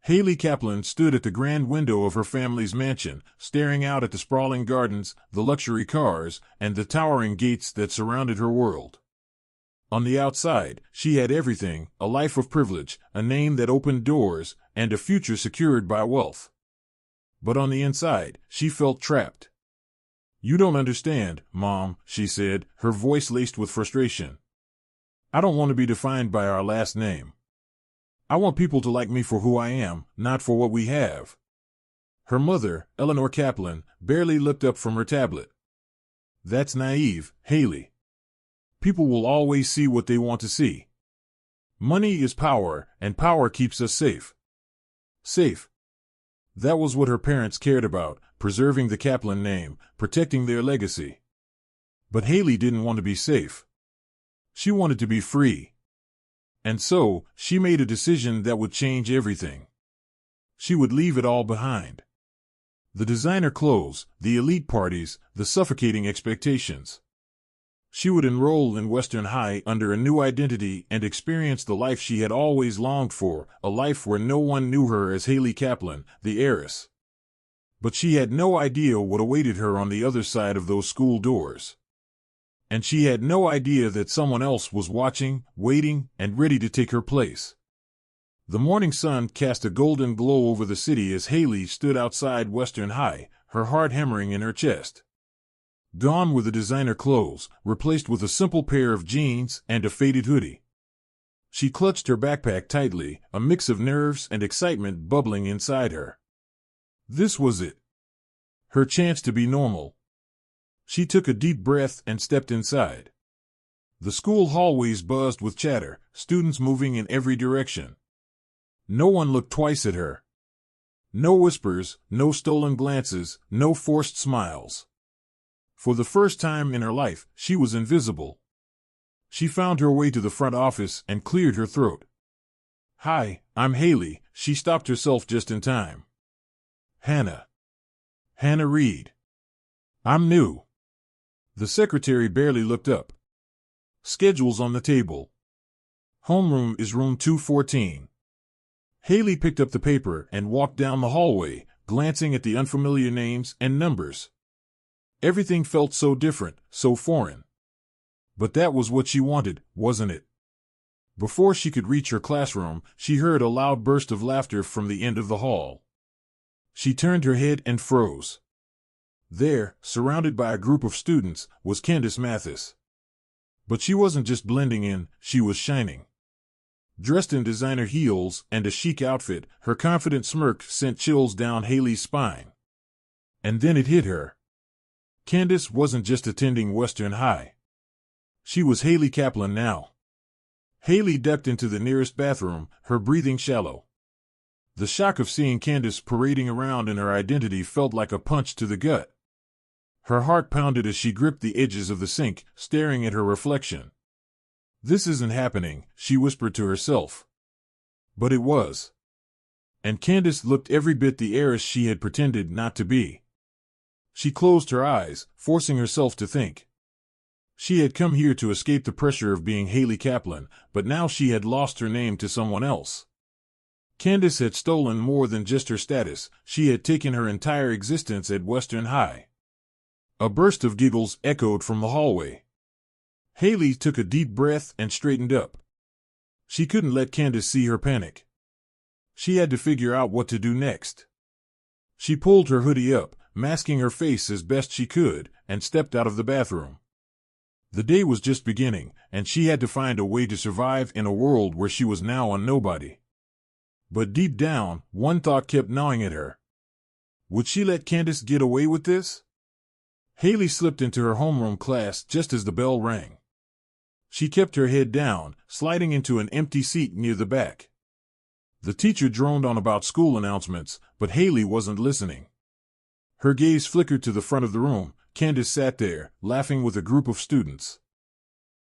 Hailey Kaplan stood at the grand window of her family's mansion, staring out at the sprawling gardens, the luxury cars, and the towering gates that surrounded her world. On the outside, she had everything: a life of privilege, a name that opened doors, and a future secured by wealth. But on the inside, she felt trapped. "You don't understand, Mom," she said, her voice laced with frustration. "I don't want to be defined by our last name. I want people to like me for who I am, not for what we have." Her mother, Eleanor Kaplan, barely looked up from her tablet. "That's naive, Hailey. People will always see what they want to see. Money is power, and power keeps us safe." Safe. That was what her parents cared about: preserving the Kaplan name, protecting their legacy. But Hailey didn't want to be safe. She wanted to be free. And so, she made a decision that would change everything. She would leave it all behind. The designer clothes, the elite parties, the suffocating expectations. She would enroll in Western High under a new identity and experience the life she had always longed for, a life where no one knew her as Hailey Kaplan, the heiress. But she had no idea what awaited her on the other side of those school doors. And she had no idea that someone else was watching, waiting, and ready to take her place. The morning sun cast a golden glow over the city as Hailey stood outside Western High, her heart hammering in her chest. Gone were the designer clothes, replaced with a simple pair of jeans and a faded hoodie. She clutched her backpack tightly, a mix of nerves and excitement bubbling inside her. This was it. Her chance to be normal. She took a deep breath and stepped inside. The school hallways buzzed with chatter, students moving in every direction. No one looked twice at her. No whispers, no stolen glances, no forced smiles. For the first time in her life, she was invisible. She found her way to the front office and cleared her throat. "Hi, I'm Hailey." She stopped herself just in time. "Hannah Reed. I'm new." The secretary barely looked up. "Schedule's on the table. Homeroom is room 214. Hailey picked up the paper and walked down the hallway, glancing at the unfamiliar names and numbers. Everything felt so different, so foreign. But that was what she wanted, wasn't it? Before she could reach her classroom, she heard a loud burst of laughter from the end of the hall. She turned her head and froze. There, surrounded by a group of students, was Candice Mathis. But she wasn't just blending in, she was shining. Dressed in designer heels and a chic outfit, her confident smirk sent chills down Hailey's spine. And then it hit her. Candice wasn't just attending Western High. She was Hailey Kaplan now. Hailey ducked into the nearest bathroom, her breathing shallow. The shock of seeing Candice parading around in her identity felt like a punch to the gut. Her heart pounded as she gripped the edges of the sink, staring at her reflection. "This isn't happening," she whispered to herself. But it was. And Candice looked every bit the heiress she had pretended not to be. She closed her eyes, forcing herself to think. She had come here to escape the pressure of being Hailey Kaplan, but now she had lost her name to someone else. Candice had stolen more than just her status; she had taken her entire existence at Western High. A burst of giggles echoed from the hallway. Hailey took a deep breath and straightened up. She couldn't let Candice see her panic. She had to figure out what to do next. She pulled her hoodie up, masking her face as best she could, and stepped out of the bathroom. The day was just beginning, and she had to find a way to survive in a world where she was now a nobody. But deep down, one thought kept gnawing at her. Would she let Candice get away with this? Hailey slipped into her homeroom class just as the bell rang. She kept her head down, sliding into an empty seat near the back. The teacher droned on about school announcements, but Hailey wasn't listening. Her gaze flickered to the front of the room. Candice sat there, laughing with a group of students.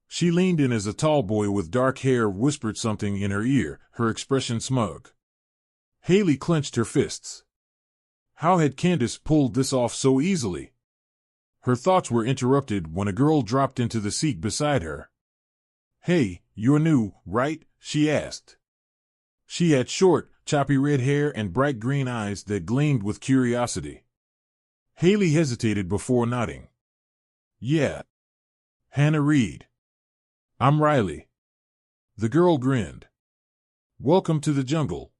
She leaned in as a tall boy with dark hair whispered something in her ear, her expression smug. Hailey clenched her fists. How had Candice pulled this off so easily? Her thoughts were interrupted when a girl dropped into the seat beside her. "Hey, you're new, right?" she asked. She had short, choppy red hair and bright green eyes that gleamed with curiosity. Hailey hesitated before nodding. Yeah. Hannah Reed. I'm Riley. The girl grinned. Welcome to the jungle.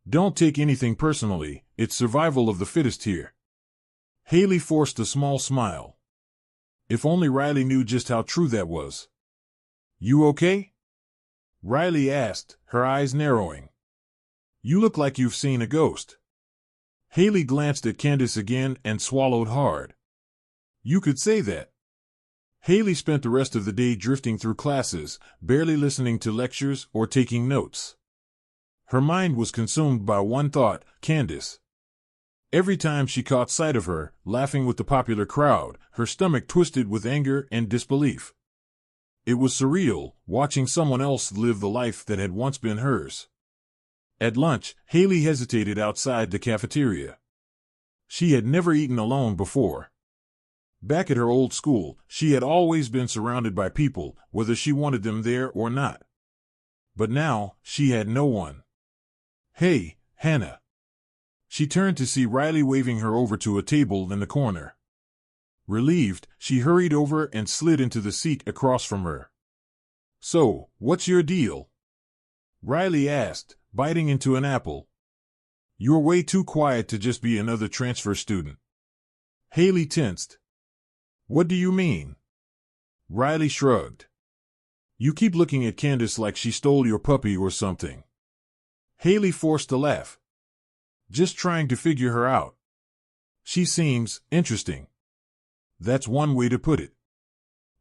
Don't take anything personally, it's survival of the fittest here. Hailey forced a small smile. If only Riley knew just how true that was. You okay? Riley asked, her eyes narrowing. You look like you've seen a ghost. Hailey glanced at Candice again and swallowed hard. You could say that. Hailey spent the rest of the day drifting through classes, barely listening to lectures or taking notes. Her mind was consumed by one thought, Candice. Every time she caught sight of her, laughing with the popular crowd, her stomach twisted with anger and disbelief. It was surreal, watching someone else live the life that had once been hers. At lunch, Hailey hesitated outside the cafeteria. She had never eaten alone before. Back at her old school, she had always been surrounded by people, whether she wanted them there or not. But now, she had no one. Hey, Hannah. She turned to see Riley waving her over to a table in the corner. Relieved, she hurried over and slid into the seat across from her. So, what's your deal? Riley asked, biting into an apple. You're way too quiet to just be another transfer student. Hailey tensed. What do you mean? Riley shrugged. You keep looking at Candice like she stole your puppy or something. Hailey forced a laugh. Just trying to figure her out. She seems interesting. That's one way to put it.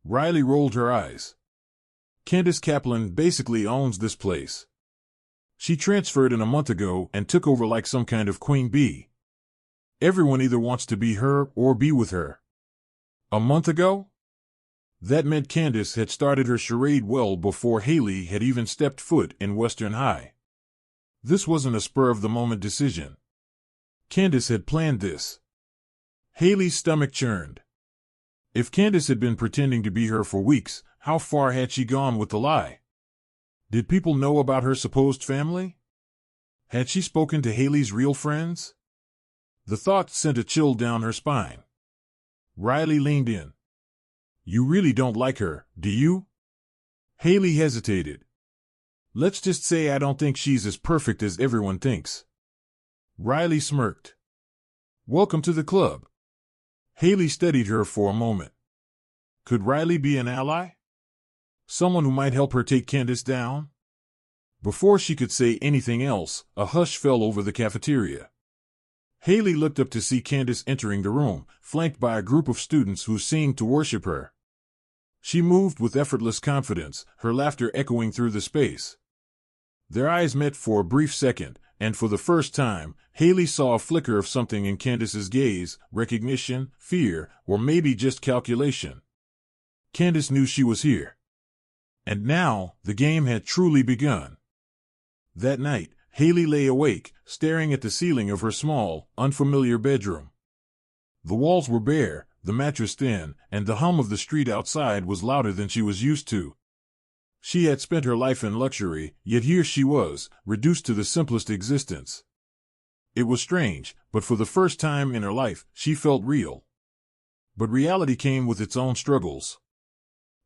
Riley rolled her eyes. Candice Kaplan basically owns this place. She transferred in a month ago and took over like some kind of queen bee. Everyone either wants to be her or be with her. A month ago? That meant Candice had started her charade well before Hailey had even stepped foot in Western High. This wasn't a spur-of-the-moment decision. Candice had planned this. Hailey's stomach churned. If Candice had been pretending to be her for weeks, how far had she gone with the lie? Did people know about her supposed family? Had she spoken to Hailey's real friends? The thought sent a chill down her spine. Riley leaned in. You really don't like her, do you? Hailey hesitated. Let's just say I don't think she's as perfect as everyone thinks. Riley smirked. Welcome to the club. Hailey studied her for a moment. Could Riley be an ally? Someone who might help her take Candice down? Before she could say anything else, a hush fell over the cafeteria. Hailey looked up to see Candice entering the room, flanked by a group of students who seemed to worship her. She moved with effortless confidence, her laughter echoing through the space. Their eyes met for a brief second, and for the first time, Hailey saw a flicker of something in Candice's gaze, recognition, fear, or maybe just calculation. Candice knew she was here. And now, the game had truly begun. That night, Hailey lay awake, staring at the ceiling of her small, unfamiliar bedroom. The walls were bare, the mattress thin, and the hum of the street outside was louder than she was used to. She had spent her life in luxury, yet here she was, reduced to the simplest existence. It was strange, but for the first time in her life, she felt real. But reality came with its own struggles.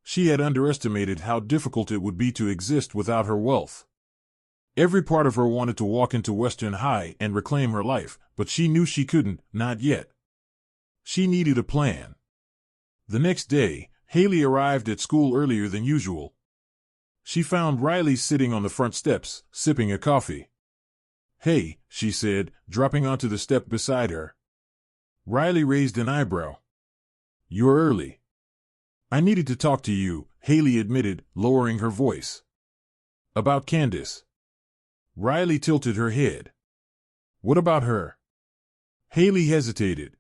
She had underestimated how difficult it would be to exist without her wealth. Every part of her wanted to walk into Western High and reclaim her life, but she knew she couldn't, not yet. She needed a plan. The next day, Hailey arrived at school earlier than usual. She found Riley sitting on the front steps, sipping a coffee. Hey, she said, dropping onto the step beside her. Riley raised an eyebrow. You're early. I needed to talk to you, Hailey admitted, lowering her voice. About Candice. Riley tilted her head. What about her? Hailey hesitated.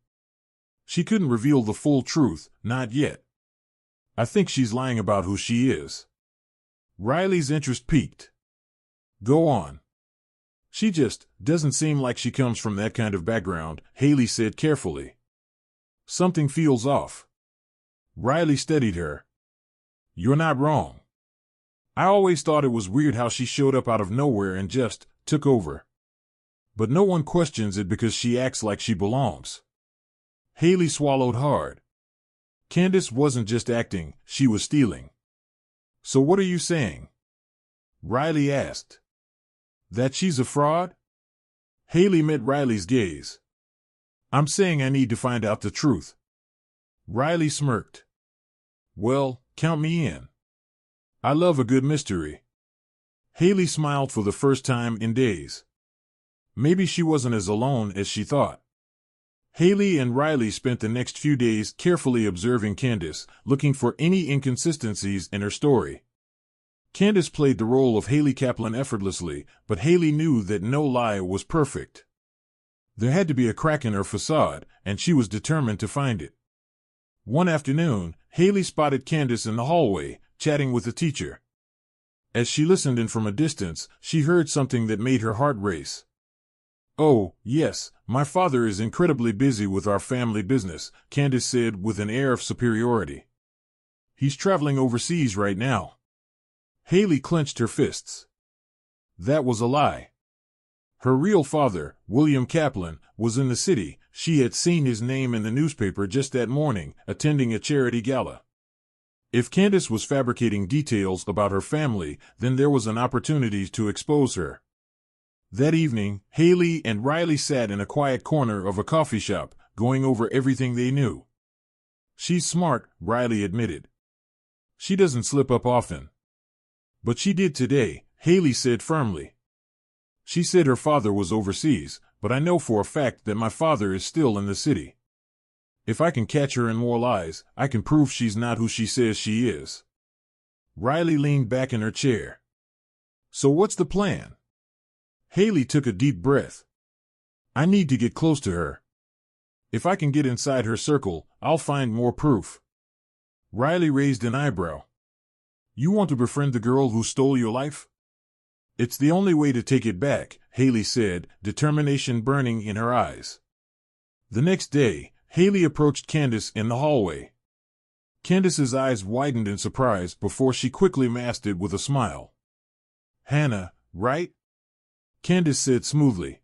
She couldn't reveal the full truth, not yet. I think she's lying about who she is. Riley's interest piqued. Go on. She just doesn't seem like she comes from that kind of background, Hailey said carefully. Something feels off. Riley studied her. You're not wrong. I always thought it was weird how she showed up out of nowhere and just took over. But no one questions it because she acts like she belongs. Hailey swallowed hard. Candice wasn't just acting, she was stealing. So what are you saying? Riley asked. That she's a fraud? Hailey met Riley's gaze. I'm saying I need to find out the truth. Riley smirked. Well, count me in. I love a good mystery. Hailey smiled for the first time in days. Maybe she wasn't as alone as she thought. Hailey and Riley spent the next few days carefully observing Candice, looking for any inconsistencies in her story. Candice played the role of Hailey Kaplan effortlessly, but Hailey knew that no lie was perfect. There had to be a crack in her facade, and she was determined to find it. One afternoon, Hailey spotted Candice in the hallway, chatting with a teacher. As she listened in from a distance, she heard something that made her heart race. Oh, yes, my father is incredibly busy with our family business, Candice said with an air of superiority. He's traveling overseas right now. Hailey clenched her fists. That was a lie. Her real father, William Kaplan, was in the city. She had seen his name in the newspaper just that morning, attending a charity gala. If Candice was fabricating details about her family, then there was an opportunity to expose her. That evening, Hailey and Riley sat in a quiet corner of a coffee shop, going over everything they knew. She's smart, Riley admitted. She doesn't slip up often. But she did today, Hailey said firmly. She said her father was overseas, but I know for a fact that my father is still in the city. If I can catch her in more lies, I can prove she's not who she says she is. Riley leaned back in her chair. So what's the plan? Hailey took a deep breath. I need to get close to her. If I can get inside her circle, I'll find more proof. Riley raised an eyebrow. You want to befriend the girl who stole your life? It's the only way to take it back, Hailey said, determination burning in her eyes. The next day, Hailey approached Candice in the hallway. Candice's eyes widened in surprise before she quickly masked it with a smile. Hannah, right? Candice said smoothly.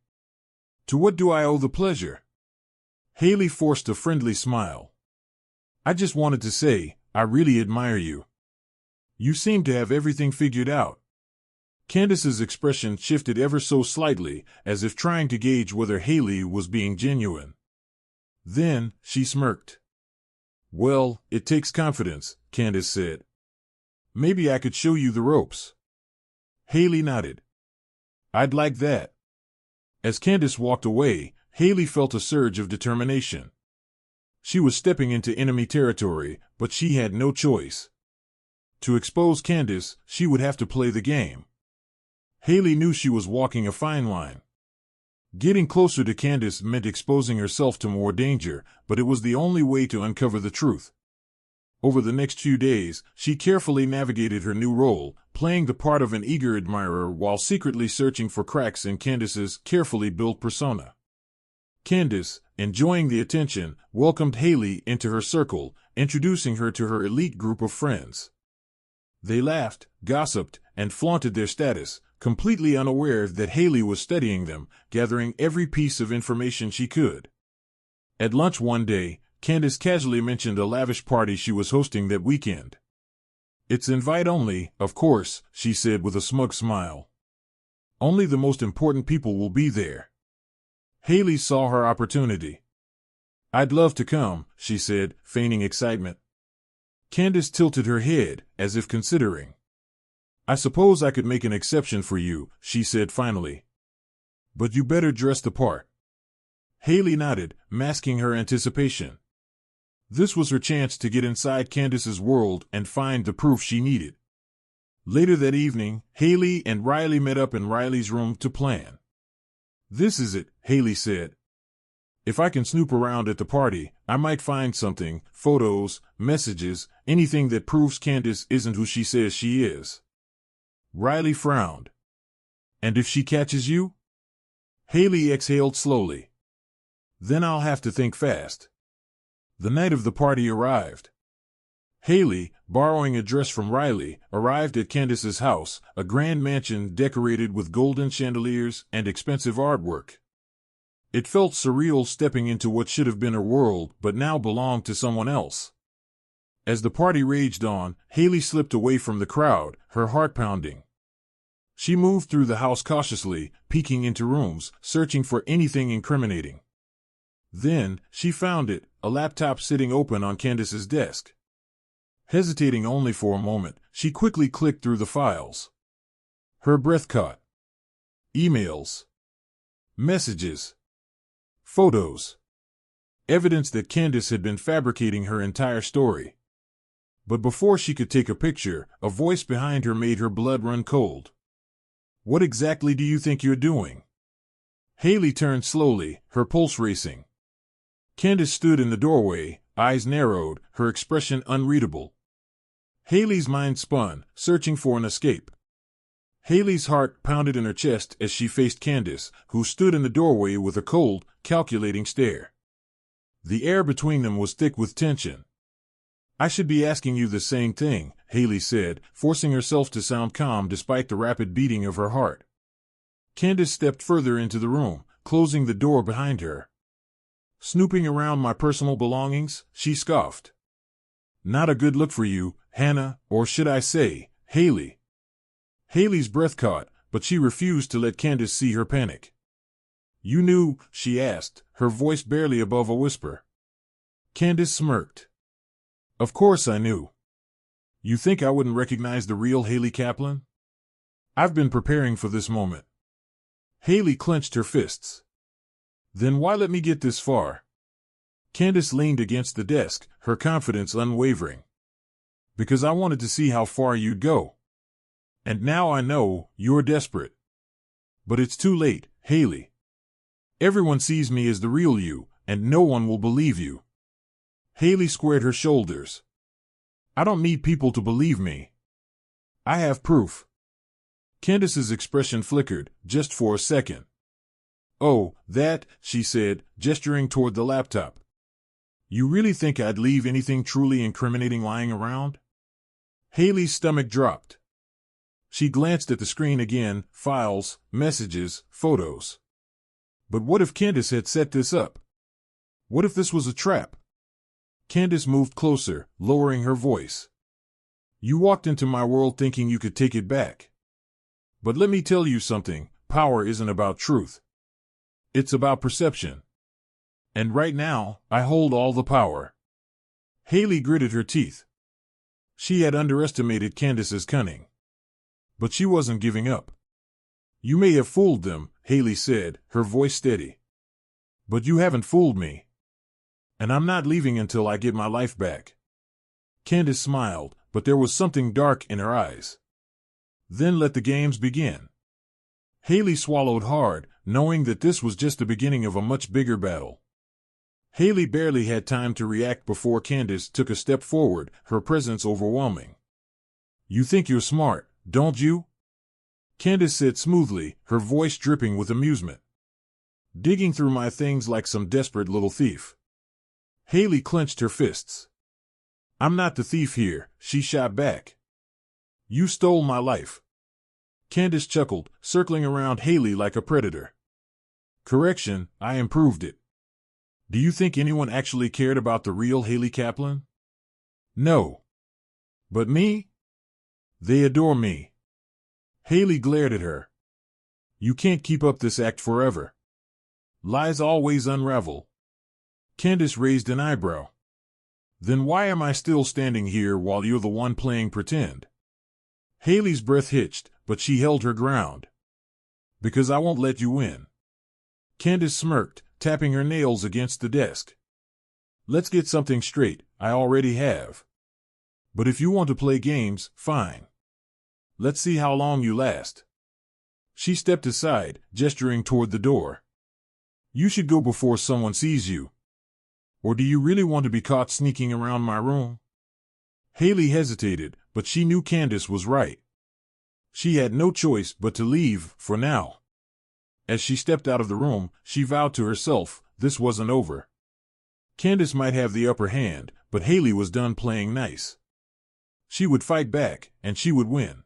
To what do I owe the pleasure? Hailey forced a friendly smile. I just wanted to say, I really admire you. You seem to have everything figured out. Candice's expression shifted ever so slightly, as if trying to gauge whether Hailey was being genuine. Then, she smirked. Well, it takes confidence, Candice said. Maybe I could show you the ropes. Hailey nodded. I'd like that. As Candice walked away, Hailey felt a surge of determination. She was stepping into enemy territory, but she had no choice. To expose Candice, she would have to play the game. Hailey knew she was walking a fine line. Getting closer to Candice meant exposing herself to more danger, but it was the only way to uncover the truth. Over the next few days, she carefully navigated her new role, playing the part of an eager admirer while secretly searching for cracks in Candice's carefully built persona. Candice, enjoying the attention, welcomed Hailey into her circle, introducing her to her elite group of friends. They laughed, gossiped, and flaunted their status, completely unaware that Hailey was studying them, gathering every piece of information she could. At lunch one day, Candice casually mentioned a lavish party she was hosting that weekend. It's invite only, of course, she said with a smug smile. Only the most important people will be there. Hailey saw her opportunity. I'd love to come, she said, feigning excitement. Candice tilted her head, as if considering. I suppose I could make an exception for you, she said finally. But you better dress the part. Hailey nodded, masking her anticipation. This was her chance to get inside Candice's world and find the proof she needed. Later that evening, Hailey and Riley met up in Riley's room to plan. This is it, Hailey said. If I can snoop around at the party, I might find something, photos, messages, anything that proves Candice isn't who she says she is. Riley frowned. And if she catches you? Hailey exhaled slowly. Then I'll have to think fast. The night of the party arrived. Hailey, borrowing a dress from Riley, arrived at Candice's house, a grand mansion decorated with golden chandeliers and expensive artwork. It felt surreal stepping into what should have been her world but now belonged to someone else. As the party raged on, Hailey slipped away from the crowd, her heart pounding. She moved through the house cautiously, peeking into rooms, searching for anything incriminating. Then, she found it, a laptop sitting open on Candice's desk. Hesitating only for a moment, she quickly clicked through the files. Her breath caught. Emails. Messages. Photos. Evidence that Candice had been fabricating her entire story. But before she could take a picture, a voice behind her made her blood run cold. "What exactly do you think you're doing?" Hailey turned slowly, her pulse racing. Candice stood in the doorway, eyes narrowed, her expression unreadable. Hailey's mind spun, searching for an escape. Hailey's heart pounded in her chest as she faced Candice, who stood in the doorway with a cold, calculating stare. The air between them was thick with tension. "I should be asking you the same thing," Hailey said, forcing herself to sound calm despite the rapid beating of her heart. Candice stepped further into the room, closing the door behind her. "Snooping around my personal belongings?" she scoffed. "Not a good look for you, Hannah, or should I say, Hailey." Hailey's breath caught, but she refused to let Candice see her panic. "You knew?" she asked, her voice barely above a whisper. Candice smirked. "Of course I knew. You think I wouldn't recognize the real Hailey Kaplan? I've been preparing for this moment." Hailey clenched her fists. "Then why let me get this far?" Candice leaned against the desk, her confidence unwavering. "Because I wanted to see how far you'd go. And now I know you're desperate. But it's too late, Hailey. Everyone sees me as the real you, and no one will believe you." Hailey squared her shoulders. "I don't need people to believe me. I have proof." Candice's expression flickered, just for a second. "Oh, that," she said, gesturing toward the laptop. "You really think I'd leave anything truly incriminating lying around?" Hailey's stomach dropped. She glanced at the screen again, files, messages, photos. But what if Candice had set this up? What if this was a trap? Candice moved closer, lowering her voice. "You walked into my world thinking you could take it back. But let me tell you something, power isn't about truth. It's about perception. And right now, I hold all the power." Hailey gritted her teeth. She had underestimated Candice's cunning. But she wasn't giving up. "You may have fooled them," Hailey said, her voice steady. "But you haven't fooled me. And I'm not leaving until I get my life back." Candice smiled, but there was something dark in her eyes. "Then let the games begin." Hailey swallowed hard, knowing that this was just the beginning of a much bigger battle. Hailey barely had time to react before Candice took a step forward, her presence overwhelming. "You think you're smart, don't you?" Candice said smoothly, her voice dripping with amusement. "Digging through my things like some desperate little thief." Hailey clenched her fists. "I'm not the thief here," she shot back. "You stole my life." Candice chuckled, circling around Hailey like a predator. "Correction, I improved it. Do you think anyone actually cared about the real Hailey Kaplan? No. But me? They adore me." Hailey glared at her. "You can't keep up this act forever. Lies always unravel." Candice raised an eyebrow. "Then why am I still standing here while you're the one playing pretend?" Hailey's breath hitched, but she held her ground. "Because I won't let you win." Candice smirked, tapping her nails against the desk. "Let's get something straight, I already have. But if you want to play games, fine. Let's see how long you last." She stepped aside, gesturing toward the door. "You should go before someone sees you. Or do you really want to be caught sneaking around my room?" Hailey hesitated, but she knew Candice was right. She had no choice but to leave, for now. As she stepped out of the room, she vowed to herself, this wasn't over. Candice might have the upper hand, but Hailey was done playing nice. She would fight back, and she would win.